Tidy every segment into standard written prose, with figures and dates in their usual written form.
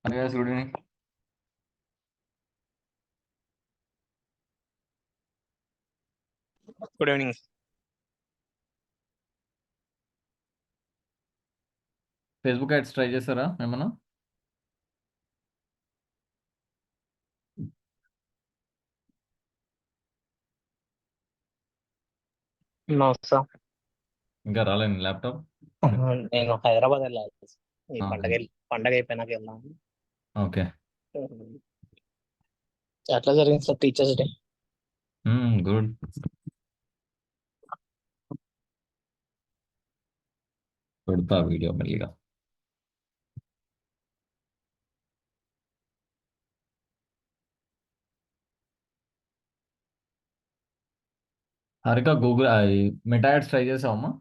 Hi guys, good evening. Good evening. Facebook ads try చేస్తారా ఏమన్నా? No sir. ఇంకా రాలేదు ల్యాప్టాప్. నేను హైదరాబాద్ వెళ్ళాలి ఈ ఆహా. పండగ అయిపోయినాక వెళ్దాం. ఓకే. ఎట్లా జరిగింది సార్ టీచర్స్ డే? గుడ్. పెడతా వీడియో మెల్లిగా. Harika Google Meta ads try చేసావమ్మా?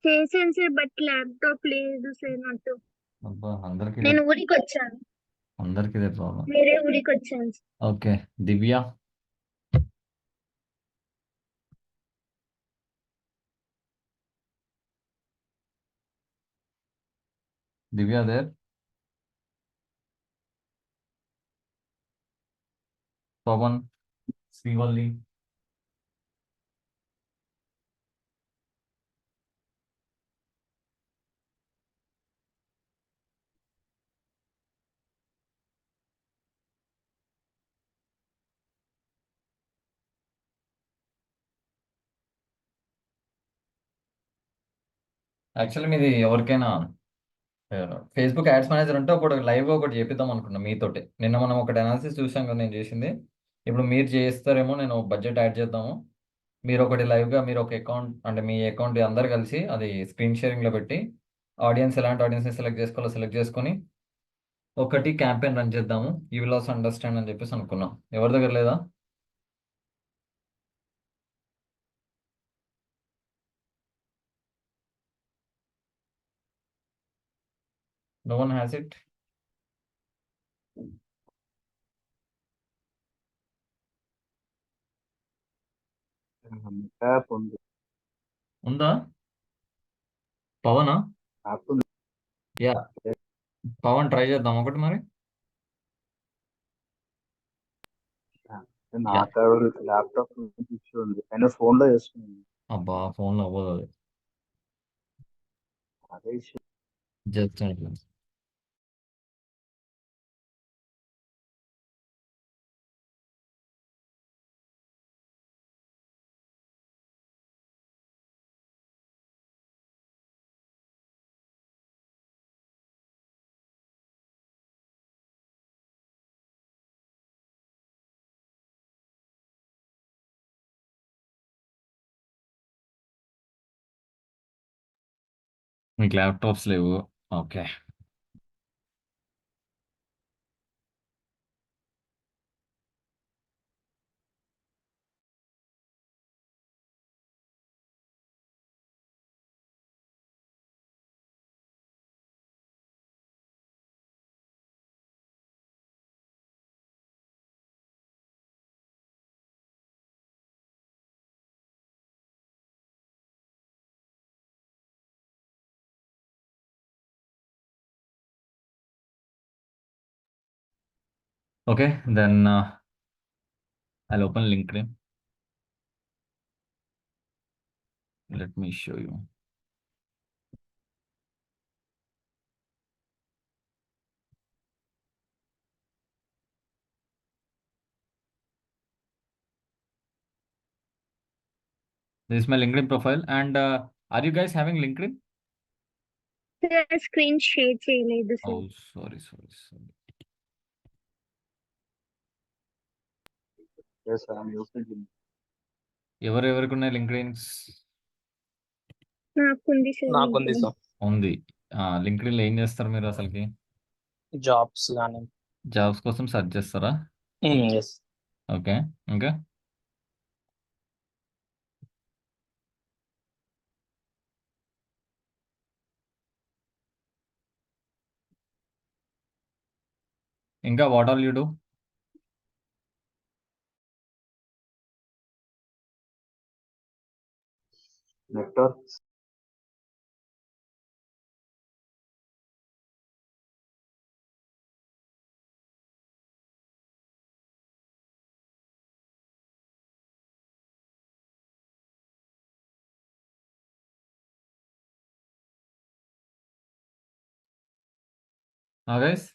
చేశాను సార్, బట్ ల్యాప్టాప్ లేదు సార్ నాకు. అబ్బా, అందరికి నేను ఊరికి వచ్చాను, అందరికి ఇదే ప్రాబ్లం. వేరే ఊరికి వచ్చాను sir. Okay. Divya, Divya there. Pavan, Srivalli. Actually మీది ఎవరికైనా ఫేస్బుక్ యాడ్స్ మేనేజర్ ఉంటే ఒకటి లైవ్ ఒకటి చేపిద్దాం అనుకున్నా మీతోటి. నిన్న మనం ఒకటి అనాలిసిస్ చూసాం కదా నేను చేసింది. ఇప్పుడు మీరు చేస్తారేమో, నేను బడ్జెట్ యాడ్ చేద్దాము. మీరు ఒకటి లైవ్గా మీరు ఒక అకౌంట్ అంటే మీ అకౌంట్ అందరు కలిసి అది స్క్రీన్ షేరింగ్లో పెట్టి ఆడియన్స్ ఎలాంటి ఆడియన్స్ని సెలెక్ట్ చేసుకోవాలో సెలెక్ట్ చేసుకొని ఒకటి క్యాంపెయిన్ రన్ చేద్దాము. యూ విల్ ఆల్సో అండర్స్టాండ్ అని చెప్పేసి అనుకున్నాం. ఎవరి దగ్గర లేదా? No one has it. App ఉంది. ఉందా? పవనా? యాప్ ఉంది. యా, పవన్ ట్రై చేద్దాం ఒకటి మరి. నా ల్యాప్టాప్ ఇష్యూ ఉంది, అయినా ఫోన్ లో చేస్తున్నాను. అబ్బా, ఫోన్లో అవ్వదు అది. అదే ఇష్యూ. జస్ట్ మీకు ల్యాప్టాప్స్ లేవు. Okay. Okay, then I'll open LinkedIn. Let me show you. This is my LinkedIn profile. And are you guys having LinkedIn? Screen share చేయలేదు sir. Oh, sorry. Yes, I'm using it. ఎవరెవరికి ఉన్నాయి లింక్డ్ఇన్స్? నాకుంది sir. నాకుంది sir. ఉంది. లింక్డ్ఇన్లో ఏం చేస్తారు మీరు అసలుకి? జాబ్స్ కానీ. జాబ్స్ కోసం సెర్చ్ చేస్తారా? ఎస్. ఓకే, ఇంకా what all you do? Networks. Guys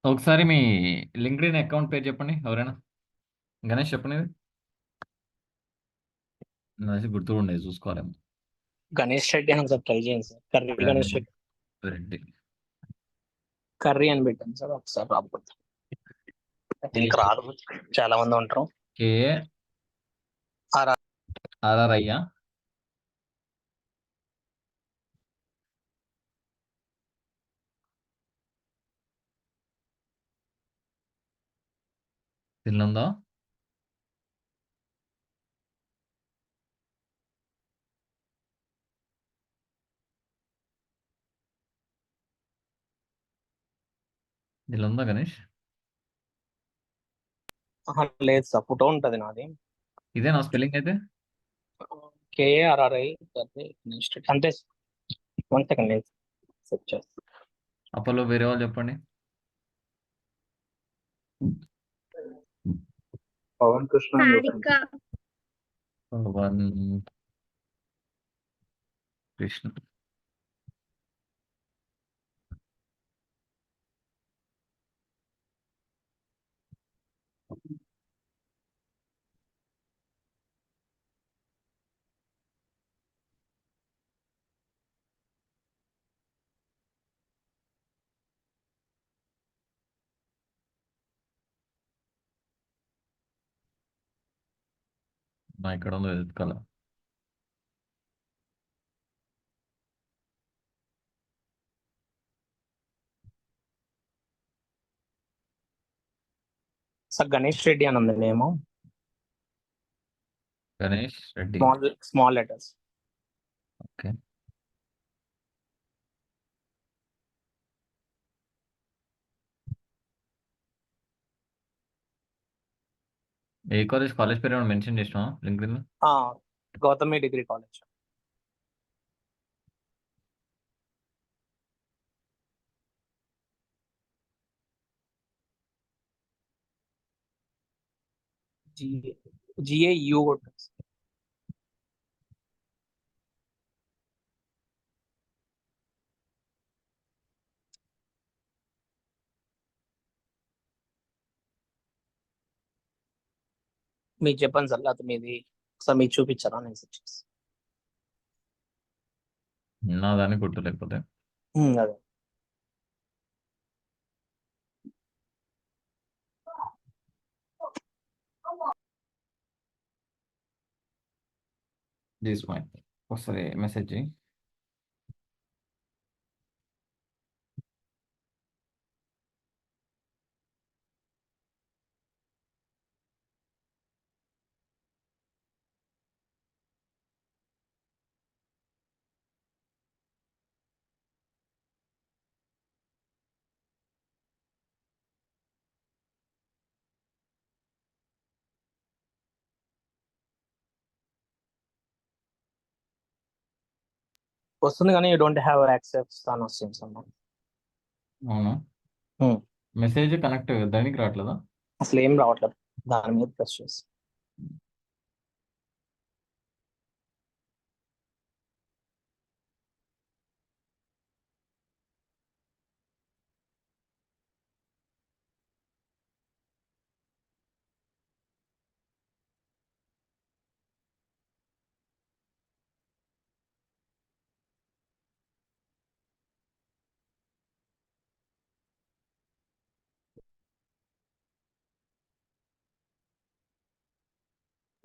ఒకసారి మీ లింక్డ్ఇన్ అకౌంట్ పేరు చెప్పండి ఎవరైనా. గణేష్ చెప్పండి. నాకు గుర్తు కూడా ఉండేది, చూసుకోవాలేమో. గణేష్ రెడ్డి అని ఒకసారి ట్రై చేయండి sir. Curry Ganesh Reddy, Reddy. Curry అని పెట్టాను సార్. ఒకసారి రాకపోతే లింక్ రాదు, చాలా మంది ఉంటారు. కేఏ ఆర్ ఆర్ఆర్ఐయా? తిన్నుందా? ఉందా గణేష్? లేదు సార్, ఫోటో ఉంటది నాది. ఇదే నా స్పెల్లింగ్ అయితే. కేఆర్ఆర్ఐ గణేష్ రెడ్డి అంతే. 1 సెకండ్ లేదు, సెట్ చేస్తాను. అప్పట్లో వేరే వాళ్ళు చెప్పండి. పవన్ కృష్ణ అని హారిక. పవన్ కృష్ణ. నా ఇక్కడ ఉందో ఎత్తుకోవాల. సార్ గణేష్ రెడ్డి అని ఉంది name, Ganesh Reddy. Small letters. Okay. ఏ కాలేజ్ పేరు ఏమైనా మెన్షన్ చేసినా లింక్డ్ఇన్ లో? Gautami degree college. జిఏయు కొట్టండి. మీకు చెప్పండి సార్, లేకపోతే మీది ఒకసారి మీకు చూపించారా? నేను సెట్ చేస్తాను. నా దాన్ని గుర్తు లేకపోతే. అదే దిస్ పాయింట్ ఒకసారి మెసేజ్ చేయి. వస్తుంది కానీ యూ డోంట్ హ్యావ్ యాక్సెస్ అని వస్తుంది సార్. అవునా? Hmm. మెసేజ్ కనెక్ట్ దానికి రావట్లేదా? అసలు ఏం రావట్లేదు, దాని మీద ప్రెస్ చేసి.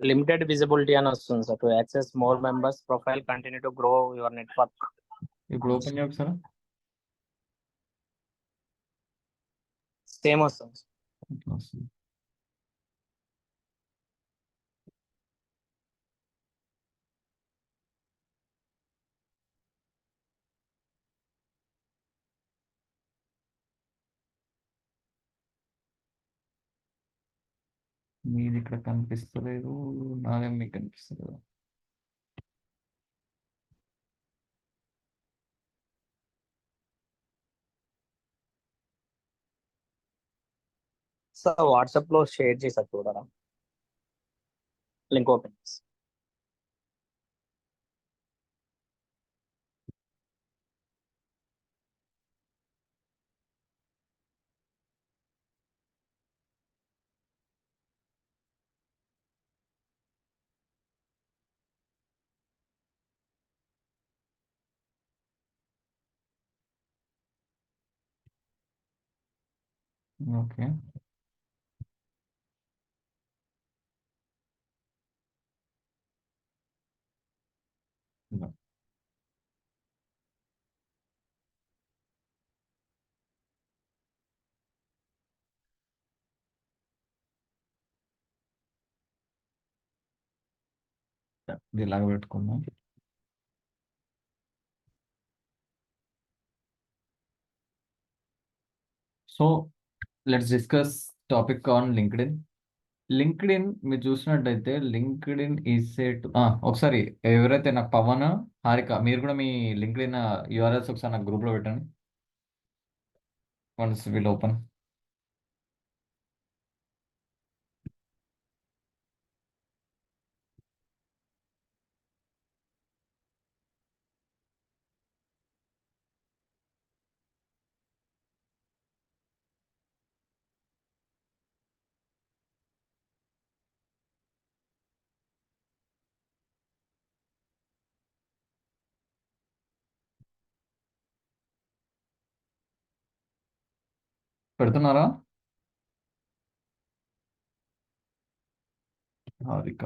లిమిటెడ్ విజిబిలిటీ అని వస్తుంది sir. To access more members profile, continue to grow your network. ఇప్పుడు ఓపెన్ చేయ ఒకసారి. సేమ్ వస్తుంది. ఇట్లా వస్తుంది. మీది ఇక్కడ కనిపిస్తలేదు, నాదేం మీకు కనిపిస్తలేదు. సార్ వాట్సాప్ లో షేర్ చేసారు చూడరా, లింక్ ఓపెన్ చేసి. ఓకే. ఇది ఇలాగ పెట్టుకుందాం. So let's discuss topic on LinkedIn. LinkedIn మీరు చూసినట్టయితే లింక్డ్ఇన్ ఈజ్ సెట్. ఒకసారి ఎవరైతే నాకు పవన్, హారిక, మీరు కూడా మీ లింక్డ్ఇన్ యూఆర్ఎల్స్ ఒకసారి నాకు గ్రూప్లో పెట్టండి. Once will open. పెడుతున్నారా Harika?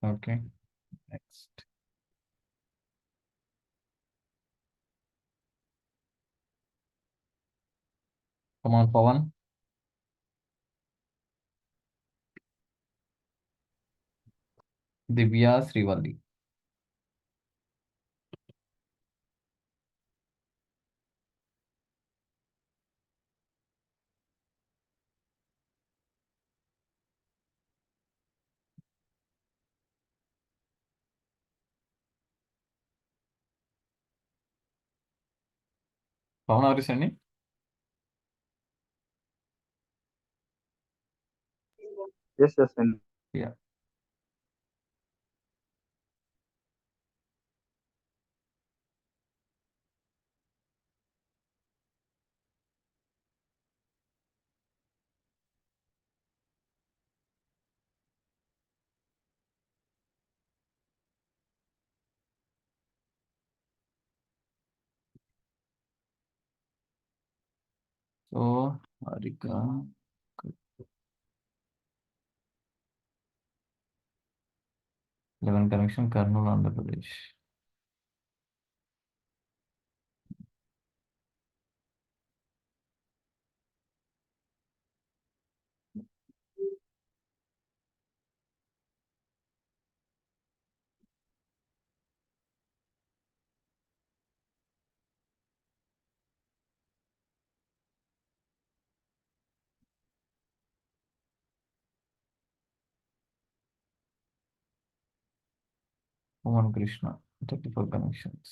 Okay, next. Come on Pavan. Divya Srivalli. Pavan ఎవరు అండి? ఎస్ ఎస్ అండి. Yeah. So Harika 11 connection, Kurnool, Andhra Pradesh. Pavan Krishna 34 connections.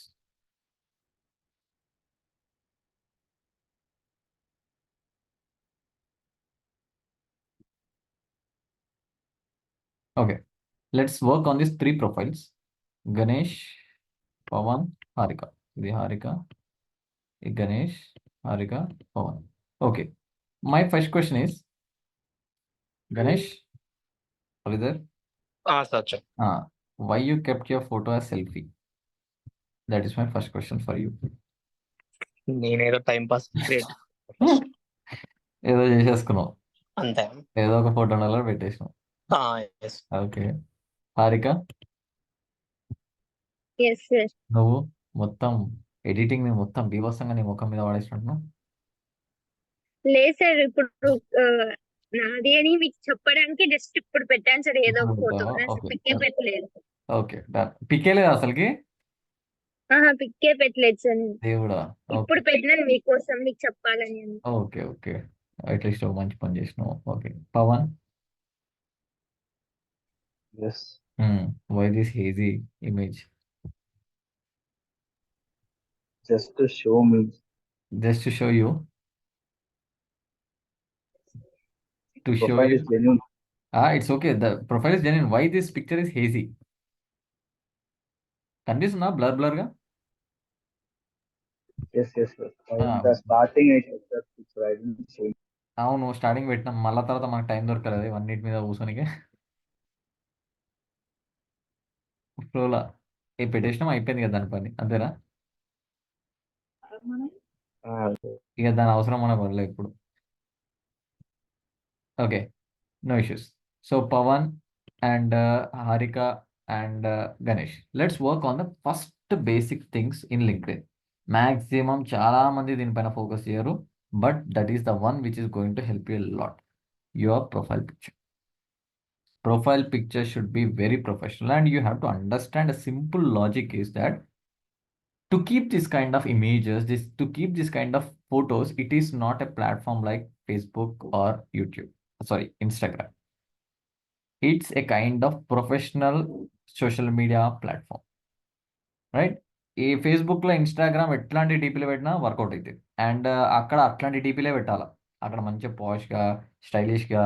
Okay, let's work on this 3 profiles. Ganesh, Pavan, Harika. ఇది హారిక, ఇది Ganesh, Harika, Pavan. Okay, my first question is Ganesh, are you there? Sir Why you kept your photo as selfie? That is my first question for you. నేనేదో time pass create ఏదో చేసేసుకున్నావు, అంతే. ఏదో ఒక photo అలా పెట్టేసినావు. Yes. Okay, Harika, yes sir. నువ్వు మొత్తం ఎడిటింగ్ ని మొత్తం బీభత్సంగా నీ ముఖం మీద వాడేసినట్టున్నావు. లేదు సార్, ఇప్పుడు ఆ, నాది అని మీకు చెప్పడానికి జస్ట్ ఇప్పుడు పెట్టాను సార్ ఏదో ఒక ఫోటో. ఓకే, పిక్కే పెట్టలేదు. ఓకే, పికేలేదు అసలుకి. పిక్కే పెట్టలేదు సార్. దేవుడా. ఓకే, ఇప్పుడు పెట్టినాను మీకోసం, మీకు చెప్పాలని అని. ఓకే, ఓకే, అట్లీస్ట్ ఒక మంచి పని చేసినావు. Okay, Pavan, yes. Why this hazy image? Just show me. Just to show you, to show profile you. Is genuine. It's okay, the profile is genuine. Why this picture is hazy? కనిపిస్తుందా blur blur గా? Yes yes. The starting I check that picture I didn't show. అవును, starting పెట్టినాం, మళ్ళా తర్వాత మనకు time దొరకలేదు ఇవన్నిటి మీద కూర్చొనికి. ఫ్లోలా పెట్టేసినాం, అయిపోయింది కదా దాని పని, అంతేనా? ఆ, ఇక దాని అవసరం మనకు పడలేదు ఇప్పుడు. Okay, no issues. So Pawan and Harika and Ganesh, let's work on the first basic things in LinkedIn. Maximum చాలా మంది దీనిపైన ఫోకస్ చేయరు, but that is the one which is going to help you lot. Your profile picture. Profile picture should be very professional, and you have to understand a simple logic is that to keep this kind of images, to keep this kind of photos, it is not a platform like Facebook or YouTube, sorry, Instagram. It's a kind of professional social media platform, right? ఈ ఫేస్బుక్లో, Instagram ఎట్లాంటి డీపీలు పెట్టినా work out అవుతుంది. And అక్కడ అట్లాంటి డీపీలే పెట్టాలి. అక్కడ మంచిగా పాష్గా, స్టైలిష్గా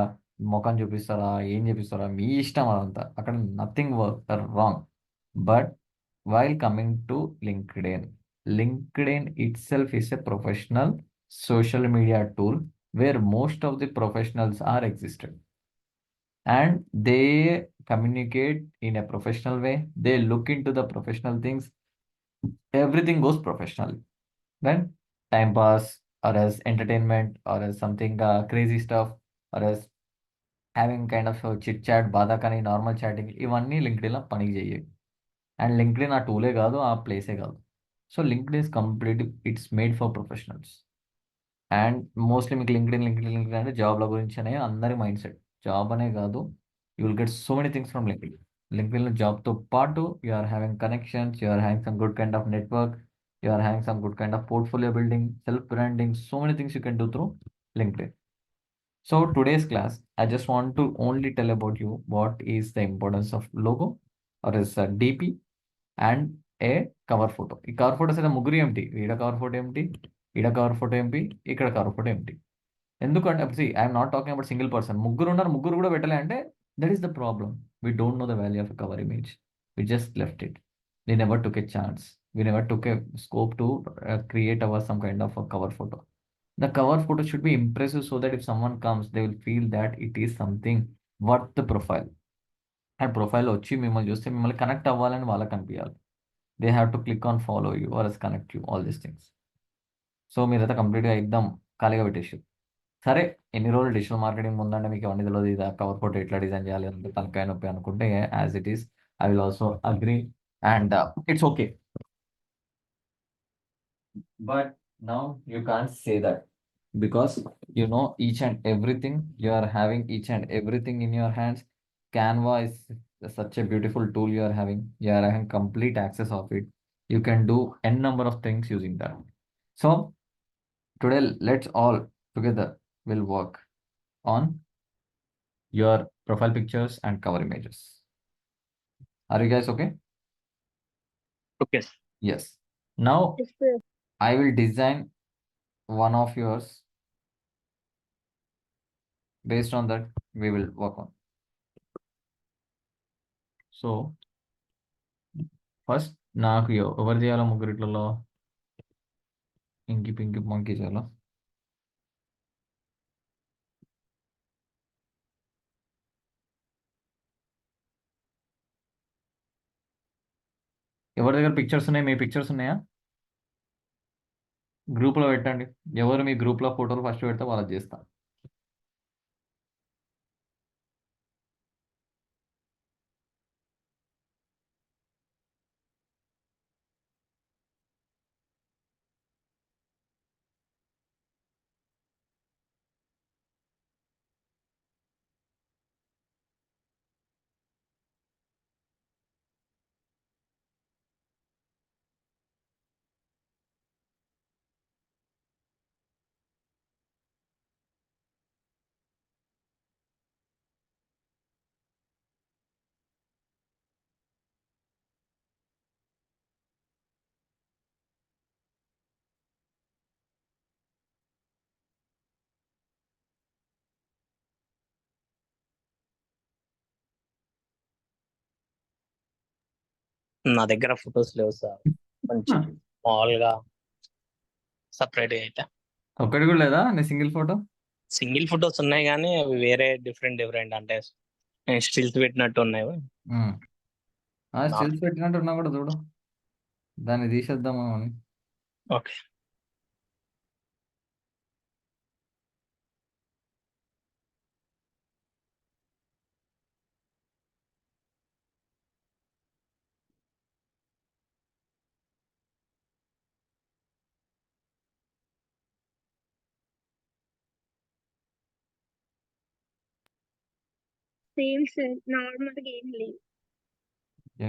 ముఖం చూపిస్తారా, ఏం చూపిస్తారా, మీ ఇష్టం అదంతా. అక్కడ nothing work wrong. But while coming to LinkedIn it self is a professional social media tool where most of the professionals are existed, and they communicate in a professional way. They look into the professional things. Everything goes professionally. Then time pass, or as entertainment, or as something crazy stuff, or as having kind of chit chat, బాధ కానీ normal chatting, ఇవన్నీ లింక్డ్ఇన్లో పనికి చేయవు. And LinkedIn ఆ టూలే కాదు, ఆ ప్లేసే కాదు. So LinkedIn is complete, it's made for professionals. And mostly మీకు లింక్డ్ఇన్ అంటే జాబ్ల గురించి అనే అందరి మైండ్ సెట్. జాబ్ అనే కాదు, you will get so many things from లింక్డ్ఇన్లో జాబ్తో పాటు you are having connections, you are having some good kind of network, you are having some good kind of portfolio building, self branding, so many things you can do through LinkedIn. So today's class, I just want to only tell about you what is the importance of logo, or is a DP, and A cover photo. ఈ cover photos అయితే ముగ్గురు ఏమిటి, ఈడ cover photo ఏమిటి, ఈడ cover photo ఏమిటి, ఇక్కడ cover photo ఏమిటి. ఎందుకంటే I'm not talking about single person. ముగ్గురు ఉన్నారు, ముగ్గురు కూడా పెట్టలే అంటే that is the problem. We don't know the value of cover image. We just left it. We never took a chance. We never took a scope to create our some kind of cover photo. The cover photo should be impressive so that if someone comes, they will feel that it is something worth the profile. And profile వచ్చి మిమ్మల్ని చూస్తే మిమ్మల్ని connect అవ్వాలని వాళ్ళకి అనిపించాలి. They have to click on follow you are yes connect you, all these things. So మీరైతే కంప్లీట్గా ఎగ్దమ్ ఖాళీగా పెట్టేసి, సరే ఎన్ని రోజులు డిజిటల్ మార్కెటింగ్ ఉందంటే మీకు అవన్నీ తెలియదు, ఇది కవర్ ఫోటో ఎట్లా డిజైన్ చేయాలి అంటే తనకాయ నొప్పి అనుకుంటే, as it is I will also agree, and it's okay. But now you can't say that, because you know each and everything, you are having each and everything in your hands. Canva is such a beautiful tool you are having. You are having complete access of it. You can do n number of things using that. So today let's all together will work on your profile pictures and cover images. Are you guys okay? Okay. Yes. Now I will design one of yours. Based on that, we will work on. So, first, నాకు ఎవరు చేయాలో ముగ్గురిట్లలో, ఇంకి పింకి మంకి చేయాలా? ఎవరి దగ్గర pictures ఉన్నాయి? మీ pictures ఉన్నాయా? గ్రూప్లో పెట్టండి. ఎవరు మీ గ్రూప్లో ఫోటోలు ఫస్ట్ పెడితే వాళ్ళకి చేస్తా. నా దగ్గర ఫొటోస్ లేవు సార్. కొంచెం మామూలుగా సపరేట్ అయితే ఒక్కటి కూడా లేదా నీ సింగిల్ ఫోటో? సింగిల్ ఫొటోస్ ఉన్నాయి, కానీ అవి వేరే డిఫరెంట్ అంటే నేను స్టిల్స్ పెట్టినట్టు ఉన్నాయి. స్టిల్స్ పెట్టినట్టున్నా కూడా చూడు, దాన్ని తీసేద్దామా అని. ఓకే. సేమ్ సార్, నార్మల్ గా ఏం లేదు.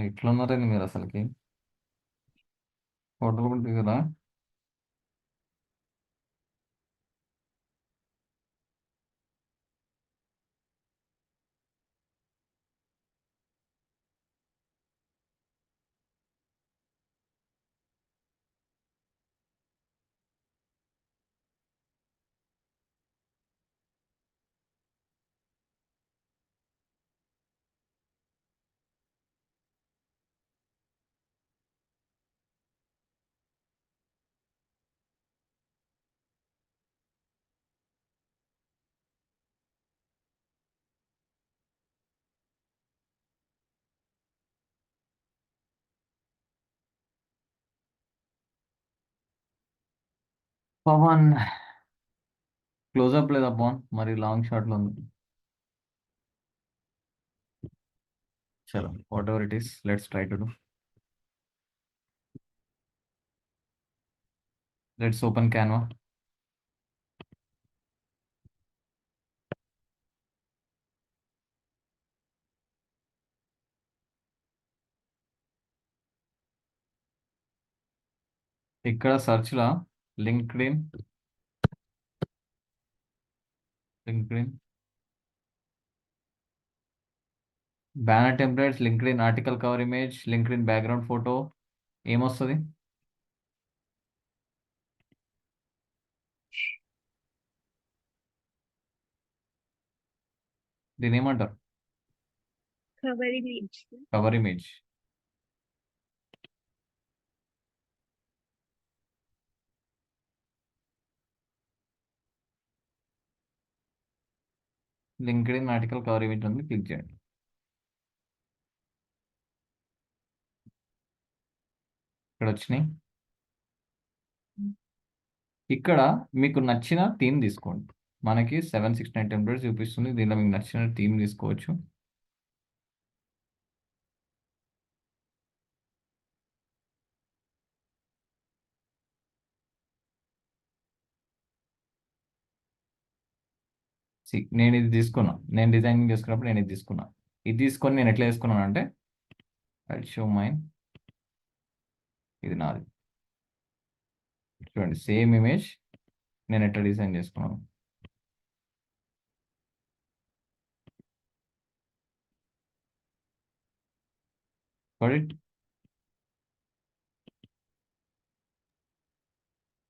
ఇట్లా ఉన్నారండి మీరు అసలుకి, ఫోటోలు కూడా దిగరా? పవన్ క్లోజ్అప్ లేదా పవన్, మరి లాంగ్ షాట్లో ఉంది. చలో, whatever it is, let's try to do. Let's open Canva. ఇక్కడ సెర్చ్లా LinkedIn, banner templates, LinkedIn article cover image, LinkedIn background photo, ఏమొస్తుంది? దీని ఏమంటారు? Cover image. Cover image. LinkedIn article cover image ఉంది, క్లిక్ చేయండి. ఇక్కడ వచ్చినాయి. ఇక్కడ మీకు నచ్చిన థీమ్ తీసుకోండి. మనకి 769 టెంప్లెట్స్ చూపిస్తుంది, దీనిలో మీకు నచ్చిన థీమ్ తీసుకోవచ్చు. నేను ఇది తీసుకున్నా, నేను డిజైనింగ్ చేసుకున్నప్పుడు నేను ఇది తీసుకున్నా. ఇది తీసుకొని నేను ఎట్లా వేసుకున్నాను అంటే, షో మైన్, ఇది నాది. చూడండి, సేమ్ ఇమేజ్ నేను ఎట్లా డిజైన్ చేసుకున్నాను. ఇట్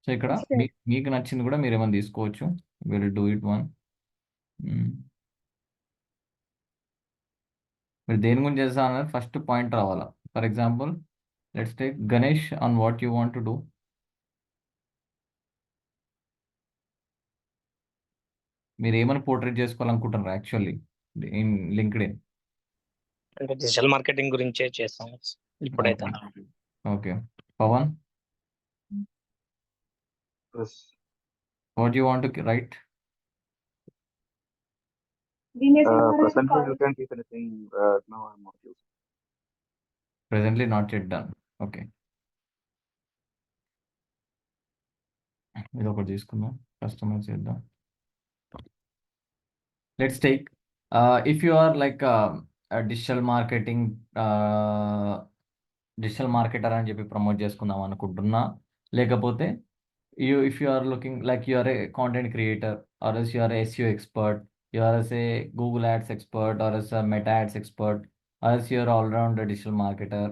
సో ఇక్కడ మీకు నచ్చింది కూడా మీరు ఏమైనా తీసుకోవచ్చు. Will do it one. మీరు దేని గురించి చేస్తా అన్నది ఫస్ట్ పాయింట్ రావాలా. For example, let's take Ganesh on what you want to do. మీరు ఏమైనా పోర్ట్రేట్ చేసుకోవాలనుకుంటున్నారు యాక్చువల్లీ ఇన్ లింక్డ్ఇన్? అంటే డిజిటల్ మార్కెటింగ్ గురించే చేస్తాం ఇప్పుడైతే. Okay, Pavan, Yes. What you want to write? Presently, you can keep anything. Now I'm not using. Presently not yet done. Okay, ఇది ఒకటి తీసుకుందాం, కస్టమైజ్ చేద్దాం. Let's take if you are like digital marketer అని చెప్పి promote చేసుకుందాం అనుకుంటున్నా, లేకపోతే if you are looking like you are a content creator, or else you are a SEO expert, you are as a Google Ads expert, or as a Meta Ads expert, or else you are all-round digital marketer,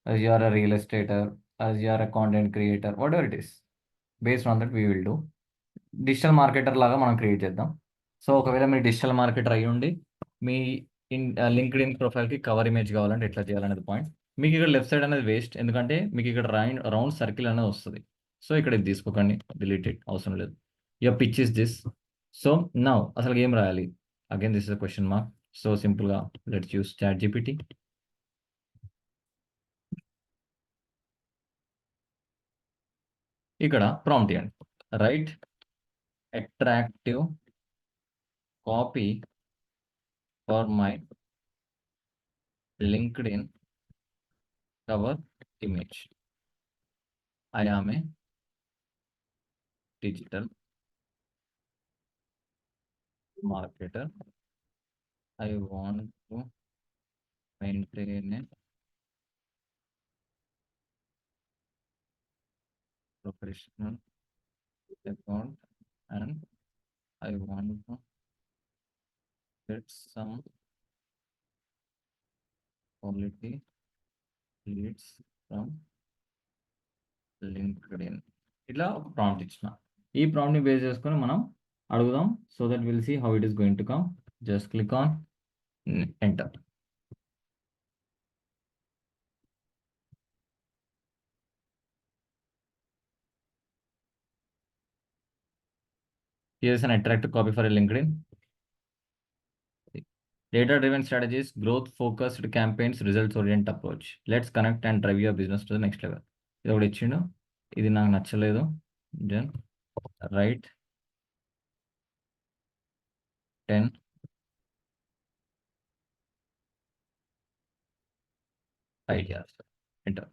as you are a real estater, as you are a content creator, whatever it is, based on that we will do. Digital marketer లాగా మనం create చేద్దాం. So ఒకవేళ మీరు digital marketer అయ్యి ఉండి మీ LinkedIn ప్రొఫైల్కి cover image కావాలంటే ఎట్లా చేయాలనేది పాయింట్. మీకు ఇక్కడ లెఫ్ట్ సైడ్ అనేది వేస్ట్, ఎందుకంటే మీకు ఇక్కడ రౌండ్ సర్కిల్ అనేది వస్తుంది. సో ఇక్కడ ఇది తీసుకోకండి, డిలీటెడ్, అవసరం లేదు. Your pitch is this. So now అసలు ఏం రాయాలి? Again this is a question mark. So సింపుల్గా లెట్స్ యూస్ చాట్ జీపీటీ. ఇక్కడ ప్రాంప్ట్ ఇవ్వండి. Right attractive copy for my LinkedIn cover image. I am a digital marketer. I want to maintain a professional account and I want to get some quality leads from LinkedIn. ఇట్లా ఒక prompt ఇచ్చిన. ఈ ప్రాంప్ట్ని base చేసుకొని మనం అడుగుదాం. So that will see how it is going to come. Just click on enter. Here's an attractive copy for a LinkedIn. Data-driven strategies, growth-focused campaigns, results-oriented approach. Let's connect and drive your business to the next level. ఇది ఒకటి ఇచ్చిండు. ఇది నాకు నచ్చలేదు. Then write 10 ideas. Enter.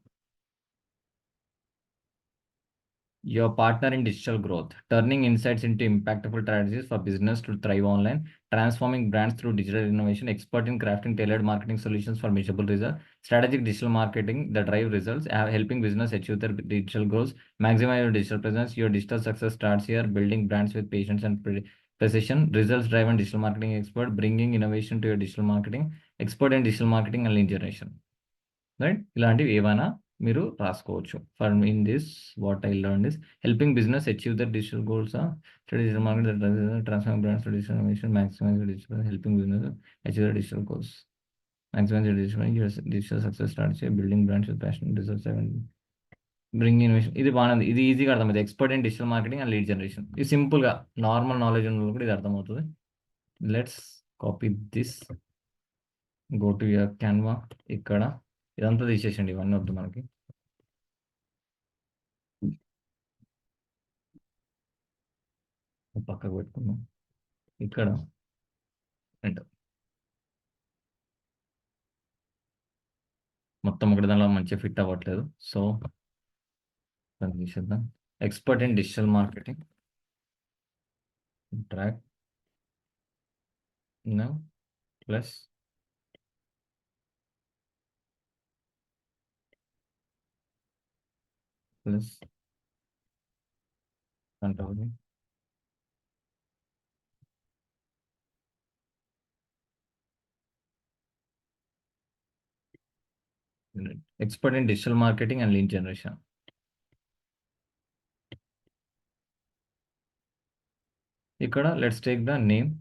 Your partner in digital growth, turning insights into impactful strategies for business to thrive online, transforming brands through digital innovation, expert in crafting tailored marketing solutions for measurable results, strategic digital marketing that drive results, helping business achieve their digital goals, maximize your digital presence. Your digital success starts here, building brands with patience and precision, results driven digital marketing expert, bringing innovation to your digital marketing, expert in digital marketing and lead generation. Right, ఇలాంటివి ఏమైనా మీరు రాసుకోవచ్చు. For in this what I learn is helping business achieve the digital goals, digital market, transform brands, digital innovation, maximise digital, helping business achieve the digital goals, maximise digital success start చేయ, building brands with passion, results bring innovation. ఇది బాగుంది. ఇది ఈజీగా అర్థమవుతుంది. Expert in digital marketing and lead generation. ఇది సింపుల్గా normal knowledge ఉన్న కూడా ఇది అర్థమవుతుంది. Let's copy this, go to your Canva. ఇక్కడ ఇదంతా తీసేసండి, ఇవన్నీ వద్దు మనకి. పక్కకు పెట్టుకుందాం. ఇక్కడ ఎంటర్. మొత్తం ఒకటి దానిలో మంచిగా ఫిట్ అవ్వట్లేదు. సో దాన్ని తీసేద్దాం. Expert in digital marketing, track plus plus control expert in digital marketing and lead generation. ఇక్కడ లెట్స్ టేక్ ద నేమ్.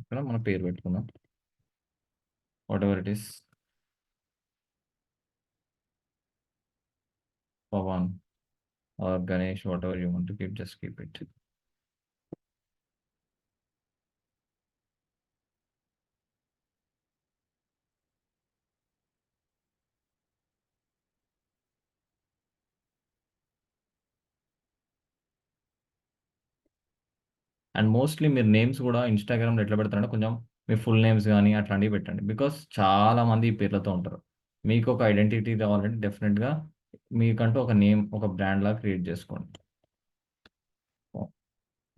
ఇక్కడ మన పేరు పెట్టుకుందాం, whatever it is, Pavan or Ganesh, whatever you want to keep, just keep it. And mostly మీరు names కూడా ఇన్స్టాగ్రామ్లో ఎట్లా పెడతారంటే కొంచెం మీ ఫుల్ నేమ్స్ కానీ అట్లాంటివి పెట్టండి. బికాస్ చాలా మంది ఈ పేర్లతో ఉంటారు. మీకు ఒక ఐడెంటిటీ కావాలంటే డెఫినెట్గా మీకంటూ ఒక నేమ్, ఒక బ్రాండ్ లాగా క్రియేట్ చేసుకోండి.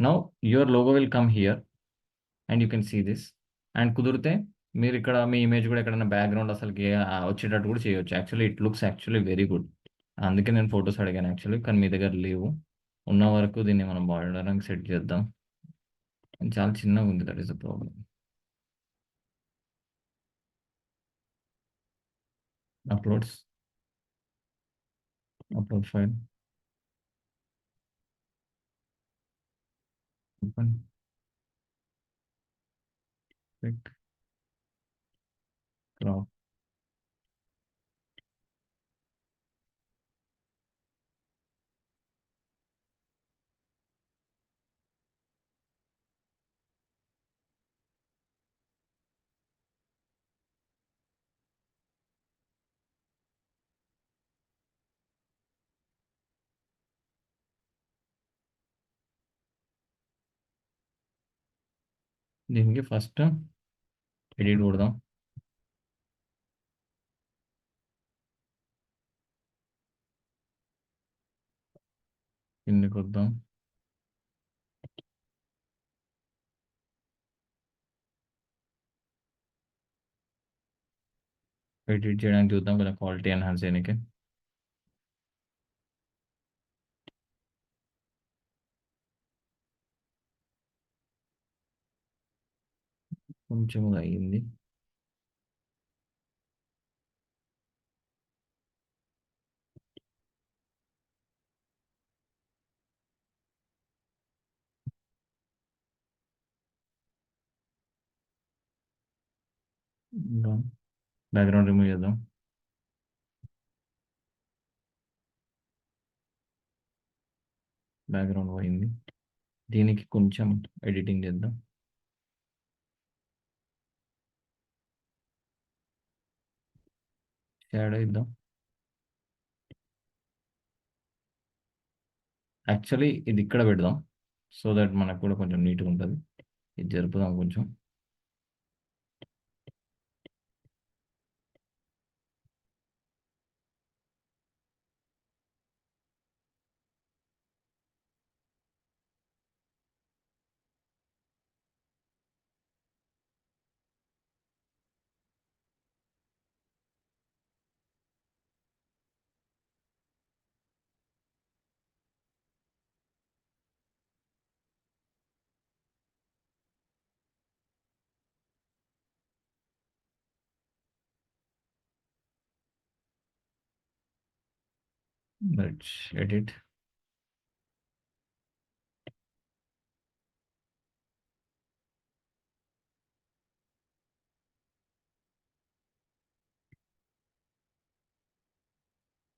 Now your logo will come here and you can see this. And కుదిరితే మీరు ఇక్కడ మీ ఇమేజ్ కూడా ఎక్కడైనా బ్యాక్గ్రౌండ్ అసలుకి వచ్చేటట్టు కూడా చేయొచ్చు. Actually it looks actually very good. అందుకే నేను ఫొటోస్ అడిగాను యాక్చువల్లీ, కానీ మీ దగ్గర లేవు. ఉన్న వరకు దీన్ని మనం బార్డర్ సెట్ చేద్దాం. చాలా చిన్నగా ఉంది, that is the problem. Upload file, open, click, crop. దీనికి ఫస్ట్ ఎడిట్ కొడదాం. కిందకి వద్దాం. ఎడిట్ చేయడానికి చూద్దాం, కొంచెం క్వాలిటీ ఎన్హాన్స్ చేయడానికి. కొంచెం అయ్యింది. బ్యాక్గ్రౌండ్ రిమూవ్ చేద్దాం. బ్యాక్గ్రౌండ్ పోయింది. దీనికి కొంచెం ఎడిటింగ్ చేద్దాం. షాడో ఇద్దాం. యాక్చువల్లీ ఇది ఇక్కడ పెడదాం, సో దట్ మనకు కూడా కొంచెం నీట్గా ఉంటుంది. ఇది జరుపుదాం కొంచెం. Let's edit.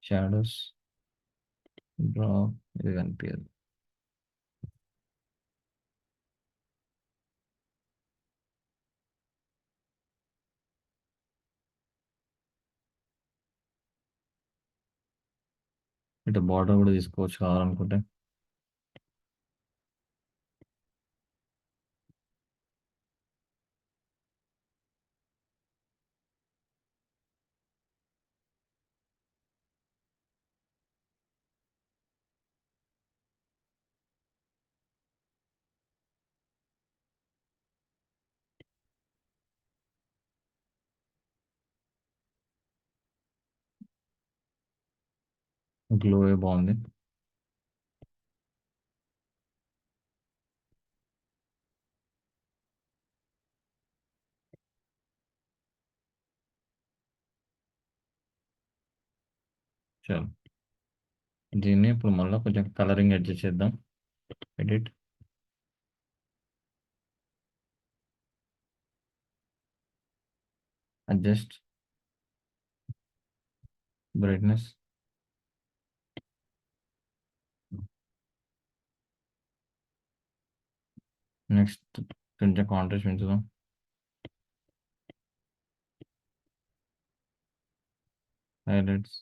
Shadows. Draw. ఇది కనిపించదు. ఇటు బార్డర్ కూడా తీసుకోవచ్చు కావాలనుకుంటే. గ్లో బాగుంది. చలో, దీన్ని ఇప్పుడు మళ్ళీ కొంచెం కలరింగ్ అడ్జస్ట్ చేద్దాం. ఎడిట్. Adjust brightness. నెక్స్ట్ కొంచెం కాంట్రాస్ట్ పెంచుదాం. హైలైట్స్.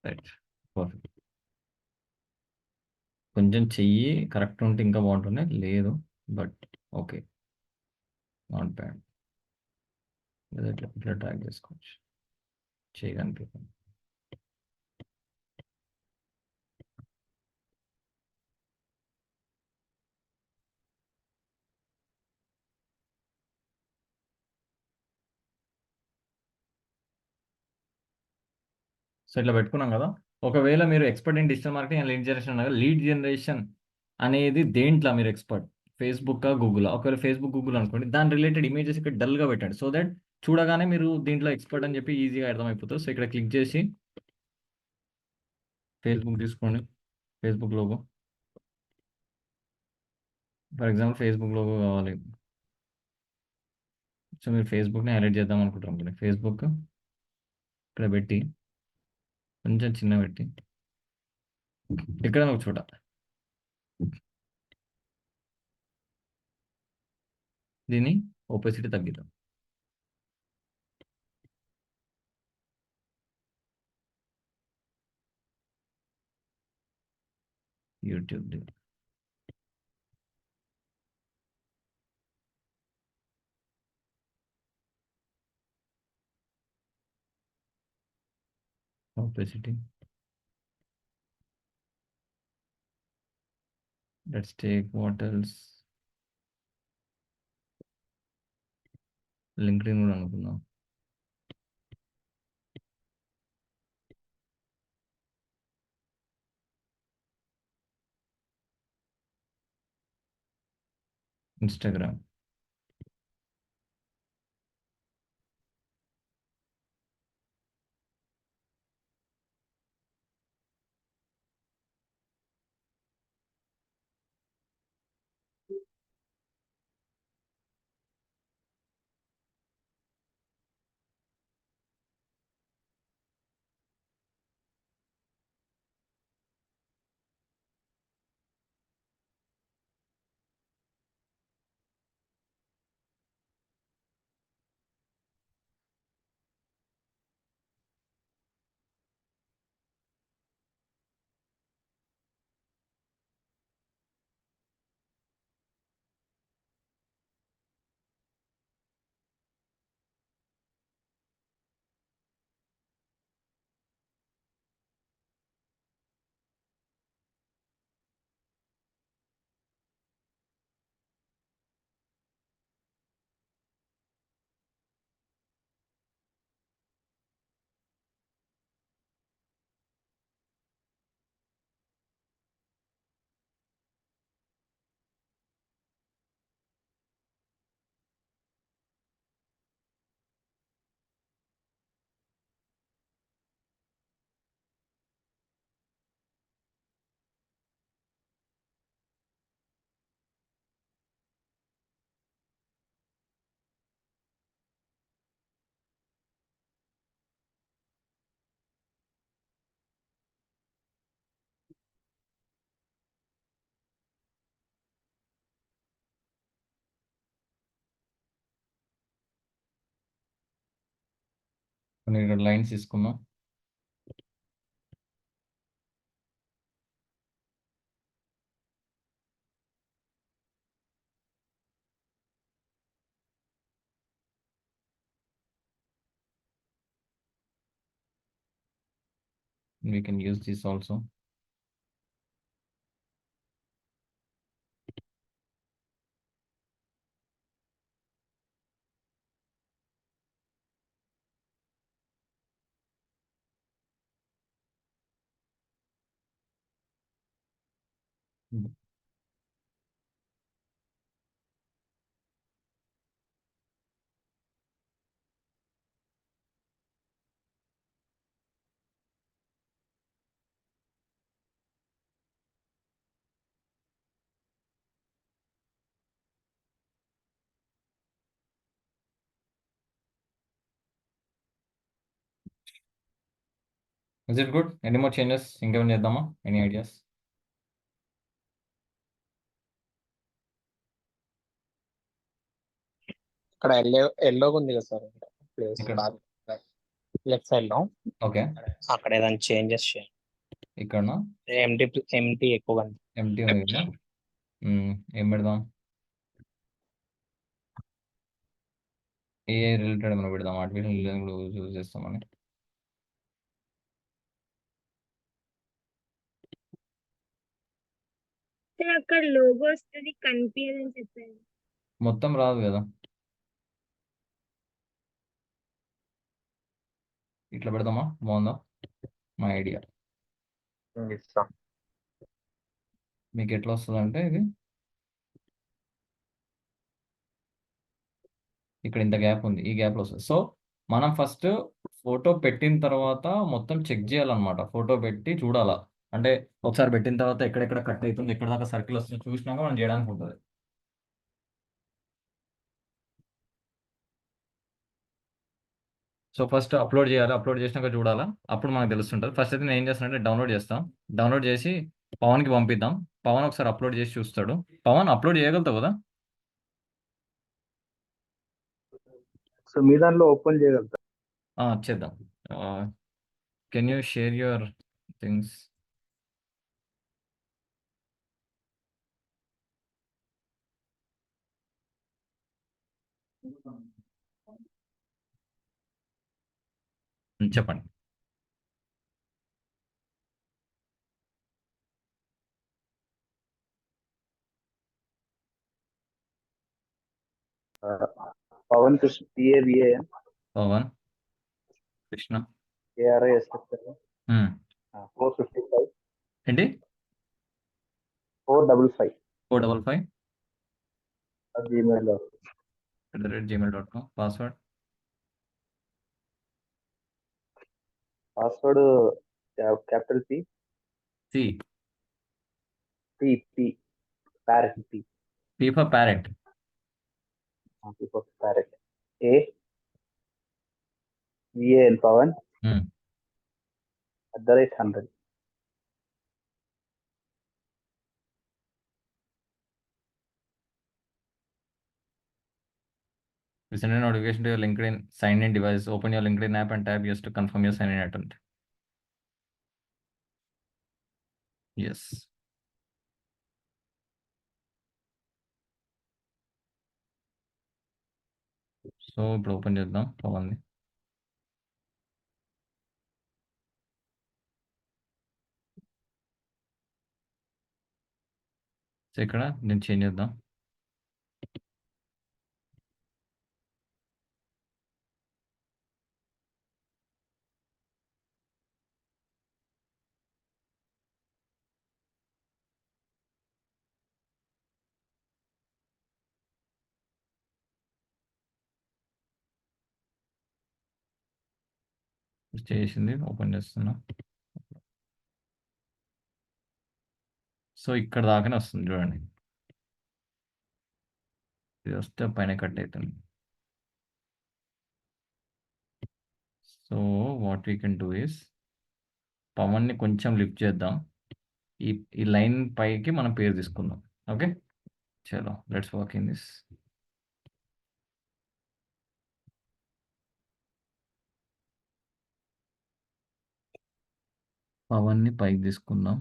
Right, perfect. కొంచెం చెయ్యి కరెక్ట్ ఉంటే ఇంకా బాగుంటుంది, లేదు బట్ ఓకే, నాట్ బ్యాడ్. ఇట్లా ఇట్లా ట్రాక్ చేసుకోవచ్చు, చెయ్యి కనిపిస్తుంది. సో ఇట్లా పెట్టుకున్నాం కదా. ఒకవేళ మీరు expert in digital marketing and lead generation అన్నారు, లీడ్ జనరేషన్ అనేది దేంట్లో మీరు ఎక్స్పర్ట్? Facebook Google? ఒకవేళ ఫేస్బుక్ గూగుల్ అనుకోండి, దాని రిలేటెడ్ ఇమేజెస్ ఇక్కడ డల్గా పెట్టండి, సో దట్ చూడగానే మీరు దీంట్లో ఎక్స్పర్ట్ అని చెప్పి ఈజీగా అర్థమైపోతుంది. సో ఇక్కడ క్లిక్ చేసి ఫేస్బుక్ తీసుకోండి, Facebook logo. For example Facebook logo కావాలి, సో మీరు ఫేస్బుక్ని హైలైట్ చేద్దాం అనుకుంటారు ఫేస్బుక్ ఇక్కడ పెట్టి కొంచెం చిన్న పెట్టి ఇక్కడ ఒక చోట దీన్ని ఓపెసిటీ తగ్గిద్దాం. YouTube opacity. Let's take what else? LinkedIn కూడా అనుకుందాం. Instagram. కొన్ని ఇక్కడ లైన్స్ తీసుకున్నాం. We can use this also. Is it good? Any more changes? ఇంకేమైనా చేద్దామా? Any ideas? ఇక్కడ ఎల్లో ఉంది కదా సార్ ప్లేస్ ఇక్కడ లెఫ్ట్ సైడ్ లో ఓకే అక్కడ ఏదైనా చేంజెస్ చేయండి. ఇక్కడ ఎంటీ ఎక్కువగా ఉంది. ఎంటీ ఉంది కదా. ఏం పెడదాం? ఏ రిలేటెడ్ మనం పెడదాం. ఆర్టిఫిషియల్ ఇంటెలిజెన్స్ కూడా యూజ్ చేస్తామని. సార్ అక్కడ లోగో వస్తుంది కనిపించదని చెప్పారు. మొత్తం రాదు కదా. ఇట్లా పెడదామా? బాగుందా మా ఐడియా? ఇస్తాం. మీకు ఎట్లా వస్తుంది అంటే ఇది ఇక్కడ ఇంత గ్యాప్ ఉంది, ఈ గ్యాప్లో వస్తుంది. సో మనం ఫస్ట్ ఫోటో పెట్టిన తర్వాత మొత్తం చెక్ చేయాలన్నమాట. ఫోటో పెట్టి చూడాలా అంటే ఒకసారి పెట్టిన తర్వాత ఎక్కడెక్కడ కట్ అవుతుంది, ఎక్కడ దాకా సర్కిల్ వస్తుంది చూసినాక మనం చేయడానికి ఉంటుంది. సో ఫస్ట్ అప్లోడ్ చేయాలి, అప్లోడ్ చేసినాక చూడాలా, అప్పుడు మనకు తెలుస్తుంటుంది. ఫస్ట్ అయితే నేను ఏం చేస్తానంటే డౌన్లోడ్ చేస్తాం, డౌన్లోడ్ చేసి పవన్కి పంపిద్దాం. పవన్ ఒకసారి అప్లోడ్ చేసి చూస్తాడు. పవన్ అప్లోడ్ చేయగలుగుతావు కదా? సో మీ దాంట్లో ఓపెన్ చేయగలుగుతా? చేద్దాం. Can you share your things? చెప్పండి. పవన్ కృష్ణ, PAVAN పవన్ కృష్ణ. KRIS ఉమ్. 455 ఏంటి? 455 455 gmail.com. gmail.com. Password password capital P see P parrot P for parrot. P for parrot. VAN Pavan @100. Send a notification to your LinkedIn sign in device. Open your LinkedIn app and tap yes to confirm your sign in attempt. Yes. So ఇప్పుడు open చేద్దాం పవన్ది. So ఇక్కడ నేను change చేద్దాం. చేసింది open చేస్తున్నా. So ఇక్కడ దాకానే వస్తుంది చూడండి. ఇది వస్తే పైన కట్ అవుతుంది. So what we can do is పవన్ని కొంచెం లిఫ్ట్ చేద్దాం. ఈ లైన్ పైకి మనం పేరు తీసుకుందాం. ఓకే, చలో లెట్స్ వర్క్ ఇన్ దిస్. పవన్ని పైకి తీసుకుందాం.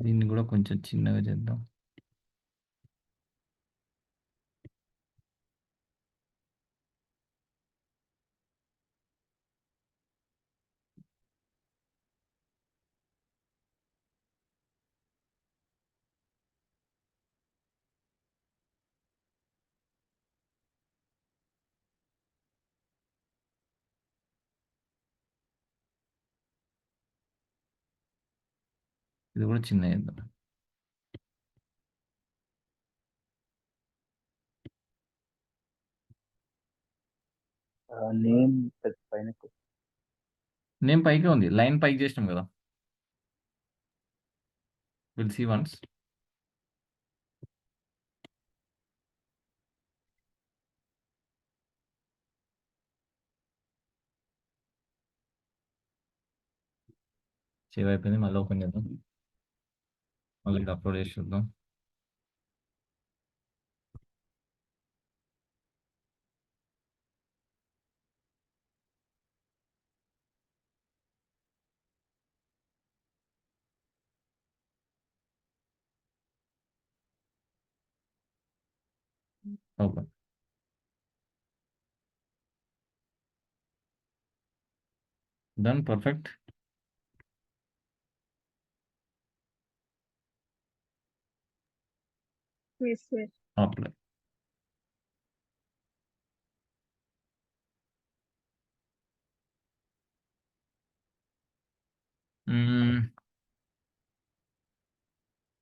దీన్ని కూడా కొంచెం చిన్నగా చేద్దాం. ఇది కూడా చిన్న చేద్దాం. నేమ్ పైన నేమ్ పైకే ఉంది, లైన్ పైకి చేసినాం కదా. Will see once. సేవ్ అయిపోయింది, మళ్ళీ ఓపెన్ చేద్దాం. మళ్ళీ ఇక్కడ అప్లోడ్ చేసి చూద్దాం. Open. Done, perfect. Yes, sir. Apply.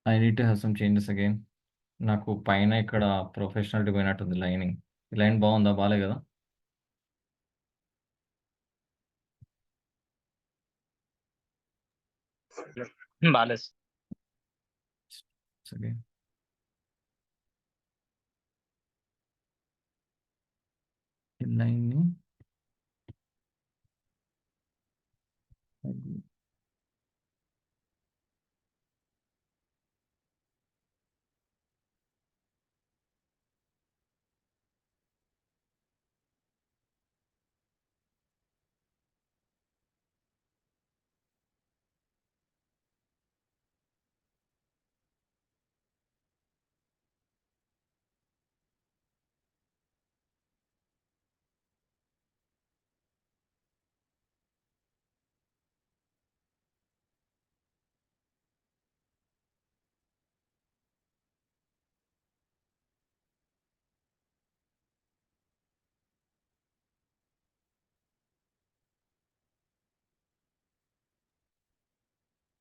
I need to have some changes again. నాకు పైన ఇక్కడ ప్రొఫెషనల్ పోయినట్టుంది లైనింగ్. ఈ లైన్ బాగుందా? బాలే కదా. బాలేదు. ఓకే, లైన్ని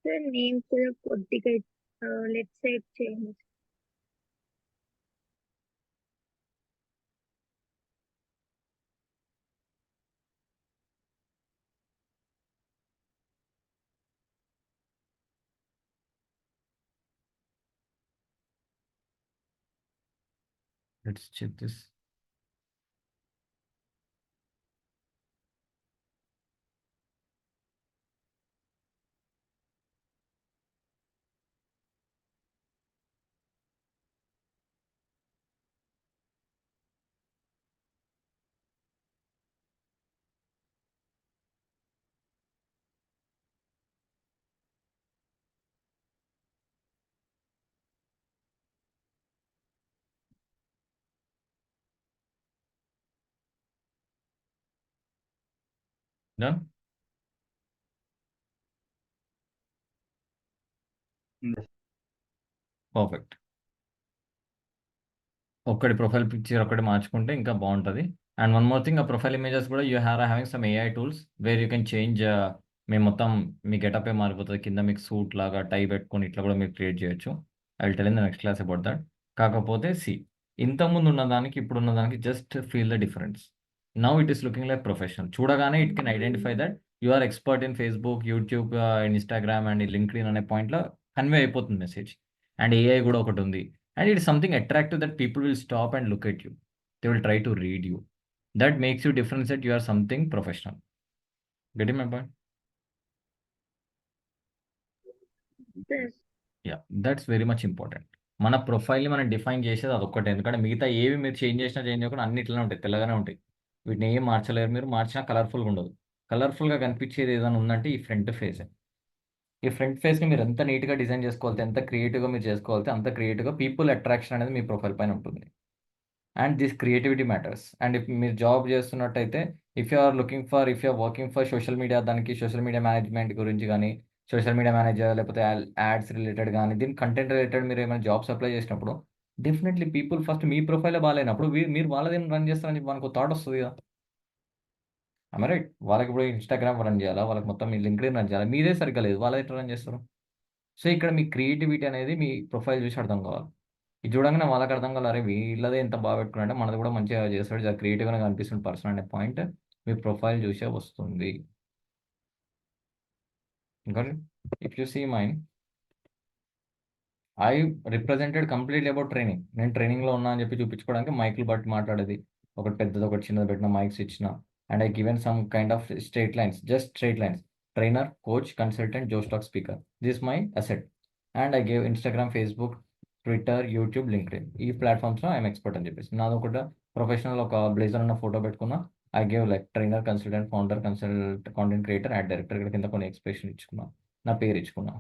సార్ నేమ్ కూడా కొద్దిగా లెఫ్ట్ సైడ్ చేయండి. Let's check this. Done? Yes. Perfect. ఒక్కటి ప్రొఫైల్ పిక్చర్ ఒక్కటి మార్చుకుంటే ఇంకా బాగుంటుంది. అండ్ వన్ మోర్ థింగ్, ఆ ప్రొఫైల్ ఇమేజెస్ కూడా you have having some AI tools where you can change. మేము మొత్తం మీ గెటప్ మారిపోతుంది, కింద మీకు సూట్ లాగా టై పెట్టుకొని ఇట్లా కూడా మీరు క్రియేట్ చేయొచ్చు. I will tell in the next class about that. కాకపోతే ఇంతకుముందు ఉన్న దానికి ఇప్పుడున్న దానికి just feel the difference. Now it is looking like professional. చూడగానే it can identify that you are expert in Facebook, YouTube, Instagram and LinkedIn అనే పాయింట్లో convey అయిపోతుంది మెసేజ్. అండ్ ఏఐ కూడా ఒకటి ఉంది. And it is something attractive that people will stop and look at you. They will try to read you. That makes you difference that you are something professional. Getting my point? Sir Yeah, that's very much important. మన ప్రొఫైల్ని మనం define చేసేది అదొక్కటే. ఎందుకంటే మిగతా ఏవి మీరు change చేసినా change చేయకుండా అన్ని ఇట్లనే ఉంటాయి, తెల్లగానే ఉంటాయి. వీటిని ఏం మార్చలేరు మీరు. మార్చినా కలర్ఫుల్గా ఉండదు. కలర్ఫుల్గా కనిపించేది ఏదైనా ఉందంటే ఈ ఫ్రంట్ ఫేసే. ఈ ఫ్రంట్ ఫేస్ని మీరు ఎంత నీట్గా డిజైన్ చేసుకోవాలి, ఎంత క్రియేటివ్గా మీరు చేసుకోవాలి, అంత క్రియేటివ్గా పీపుల్ అట్రాక్షన్ అనేది మీ ప్రొఫైల్ పైన ఉంటుంది. And this creativity matters. And if మీరు జాబ్ చేస్తున్నట్టయితే if you are working for social media, దానికి సోషల్ మీడియా మేనేజ్మెంట్ గురించి కానీ, సోషల్ మీడియా మేనేజర్ లేకపోతే యాడ్స్ రిలేటెడ్ కానీ, దీని కంటెంట్ రిలేటెడ్ మీరు ఏమైనా జాబ్స్ అప్లై చేసినప్పుడు డెఫినెట్లీ పీపుల్ ఫస్ట్ మీ ప్రొఫైలే బాగాలేనప్పుడు మీరు వాళ్ళదేం రన్ చేస్తారని చెప్పి మనకు థాట్ వస్తుంది కదా. రైట్? వాళ్ళకి ఇప్పుడు ఇన్స్టాగ్రామ్ రన్ చేయాలా, వాళ్ళకి మొత్తం మీ లింక్డ్ఇన్ రన్ చేయాలా, మీదే సరిగ్గా లేదు, వాళ్ళు ఎట్లా రన్ చేస్తారు? సో ఇక్కడ మీ క్రియేటివిటీ అనేది మీ ప్రొఫైల్ చూసి అర్థం కావాలి. ఇది చూడంగానే వాళ్ళకి అర్థం కావాలి, అరే వీళ్ళదే ఎంత బాగా పెట్టుకున్నారంటే మనది కూడా మంచిగా చేస్తాడు, చాలా క్రియేటివ్గా కనిపిస్తుంది పర్సన్ అనే పాయింట్ మీ ప్రొఫైల్ చూసే వస్తుంది. ఇంకా if you see mine, I represented completely about training. నేను ట్రైనింగ్లో ఉన్నా అని చెప్పి చూపించుకోవడానికి మైక్లు బట్టి మాట్లాడేది, ఒకటి పెద్దది ఒకటి చిన్నది పెట్టిన మైక్స్ ఇచ్చిన. And I given some kind of straight lines, just straight lines. Trainer, coach, consultant, జోస్టాక్ speaker, this my asset. And I gave Instagram, Facebook, Twitter, YouTube, LinkedIn, ఈ ప్లాట్ఫామ్స్లో ఐఎమ్ ఎక్స్పర్ట్ అని చెప్పేసి నాది ఒకటి ప్రొఫెషనల్ ఒక బ్లేజర్ ఉన్న photo పెట్టుకున్నా. I gave like trainer, consultant, founder, content creator, add director, ఇక్కడ కింద కొన్ని ఎక్స్ప్రెషన్ ఇచ్చుకున్నా, నా పేరు ఇచ్చుకున్నా.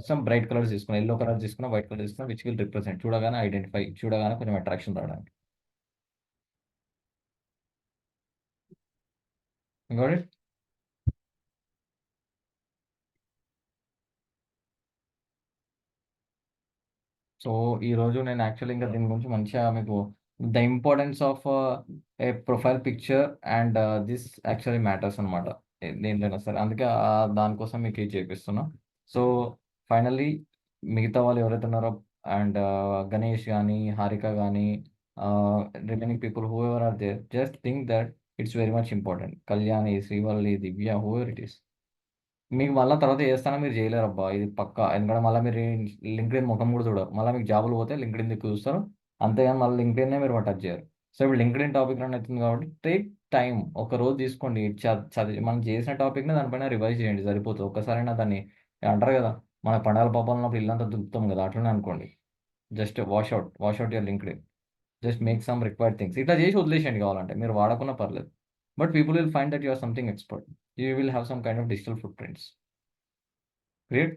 సమ్ బ్రైట్ కలర్స్ తీసుకున్నా, ఎల్లో కలర్ తీసుకున్నా, వైట్ కలర్ తీసుకున్నా, విచ్ విల్ రిప్రజెంట్, చూడగానే ఐడెంటిఫై, చూడగానే కొంచెం అట్రాక్షన్ రావడానికి. Got it? సో ఈరోజు నేను యాక్చువల్లీ ఇంకా దీని గురించి మంచిగా మీకు the importance of A profile picture and this actually matters అనమాట దేంట్లోనే సరే. అందుకే దానికోసం మీకు ఇది చేపిస్తున్నా. సో ఫైనల్లీ మిగతా వాళ్ళు ఎవరైతే ఉన్నారో అండ్ గణేష్ కానీ, హారిక కానీ, remaining people whoever are there, just think that it's very much important. Kalyani, Srivalli, Divya, whoever it is, మీకు మళ్ళీ తర్వాత చేస్తానా మీరు చేయలేరు అబ్బా, ఇది పక్కా. ఎందుకంటే మళ్ళీ మీరు లింక్డ్ఇన్ ముఖం కూడా చూడరు. మళ్ళీ మీకు జాబులు పోతే లింక్డ్ఇన్ దిక్కు చూస్తారు, అంతేగాని మళ్ళీ లింక్డ్ఇన్నే మీరు టచ్ చేయరు. సో ఇప్పుడు లింక్డ్ఇన్ టాపిక్ రన్ అవుతుంది కాబట్టి టేక్ టైం, ఒక రోజు తీసుకోండి, చదివి మనం చేసిన టాపిక్ని దానిపైన రివైజ్ చేయండి, సరిపోతుంది. ఒక్కసారైనా దాన్ని అంటారు కదా, మన పండగల పాపాలు ఉన్నప్పుడు ఇల్లంతా దులుపుతాం కదా, అట్లనే అనుకోండి. Just wash out your LinkedIn, just make some required things. ఇట్లా చేసి వదిలేసేయండి కావాలంటే, మీరు వాడకున్నా పర్లేదు. But people will find that you or something expert. You will have some kind of digital foot prints. Great.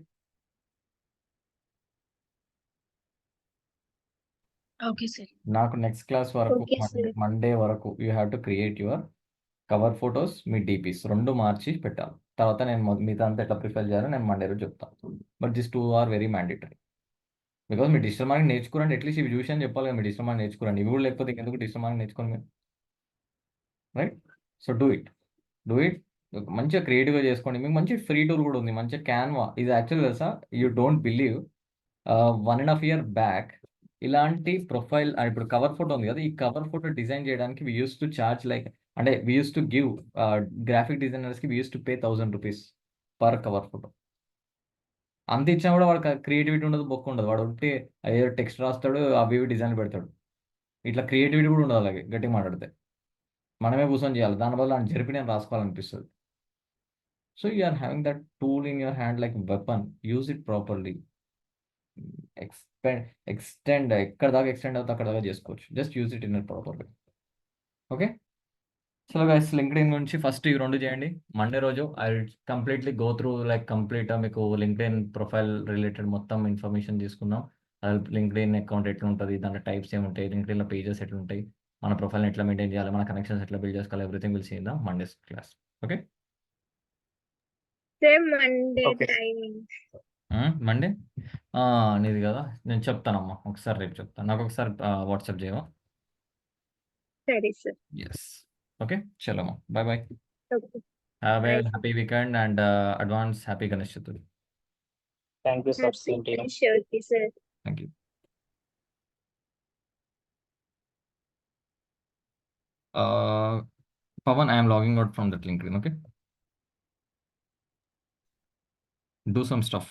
Okay sir. నాకు next class వరకు okay sir. Monday వరకు you have to create your cover photos, me DPs రెండు మార్చి పెట్టాలి. తర్వాత నేను మిగతా అంతా ఎట్లా ప్రిఫర్ చేయాలో నేను మండే రోజు చెప్తాను. But this 2 are very mandatory. Because మీరు డిజిటల్ మార్కెటింగ్ నేర్చుకోరండి, అట్లీస్ట్ ఇవి చూసి అని చెప్పాలి కదా, మీరు డిజిటల్ మార్కెటింగ్ నేర్చుకోరండి. ఇవి కూడా లేకపోతే ఎందుకు డిజిటల్ మార్కెటింగ్ నేర్చుకోండి మీరు, రైట్? So do it. మంచిగా క్రియేటివ్గా చేసుకోండి. మీకు మంచి ఫ్రీ టూల్ కూడా ఉంది, మంచిగా క్యాన్వా. ఇది యాక్చువల్ తెలుసా, you don't believe, 1.5 year back ఇలాంటి ప్రొఫైల్, ఇప్పుడు కవర్ ఫోటో ఉంది కదా, ఈ కవర్ ఫోటో డిజైన్ చేయడానికి we use to charge like, అంటే we use to give graphic డిజైనర్స్కి we use to pay 1000 rupees per cover photo. అంత ఇచ్చినా కూడా వాడు క్రియేటివిటీ ఉండదు, బొక్క ఉండదు. వాడు ఉంటే ఏదో టెక్స్ట్ రాస్తాడు, అవి ఇవి డిజైన్ పెడతాడు. ఇట్లా క్రియేటివిటీ కూడా ఉండదు, అలాగే గట్టిగా మాట్లాడితే మనమే కూర్చొని చేయాలి. దానివల్ల ఆయన జరిపి నేను రాసుకోవాలనిపిస్తుంది. So you are having that tool in your hand like weapon, use it properly. Extend ఎక్కడ దాకా ఎక్స్టెండ్ అవుతా అక్కడ దాకా చేసుకోవచ్చు. Just use it in properly. Okay. So guys, LinkedIn గురించి ఫస్ట్ ఈ రెండు చేయండి. మండే రోజు I completely go through like complete మీకు లింక్డ్ఇన్ ప్రొఫైల్ రిలేటెడ్ మొత్తం ఇన్ఫర్మేషన్ తీసుకుందాం. లింక్డ్ఇన్ అకౌంట్ ఎట్లా ఉంటుంది, దాంట్లో టైప్స్ ఏముంటాయి, లింక్డ్ఇన్లో పేజెస్ ఎట్లా ఉంటాయి, మన ప్రొఫైల్ని ఎట్లా మెయింటైన్ చేయాలి, మన కనెక్షన్స్ ఎట్లా బిల్డ్ చేసుకోవాలి, everything will see in the Mondays class. Okay. Sir Monday Okay. Timing. Monday నీది కదా, నేను చెప్తానమ్మా, ఒకసారి రేపు చెప్తాను. నాకు ఒకసారి వాట్సాప్ చేయవా? సరే సార్. ఎస్. ఓకే, చలోమ్మా, bye bye. Okay. Have a Bye, sir. Happy weekend and advance happy Ganesh Chaturthi. Thank you sir. Same to you. Sure, sir. Thank you. Pawan, I am logging out from that LinkedIn, okay? Do some stuff.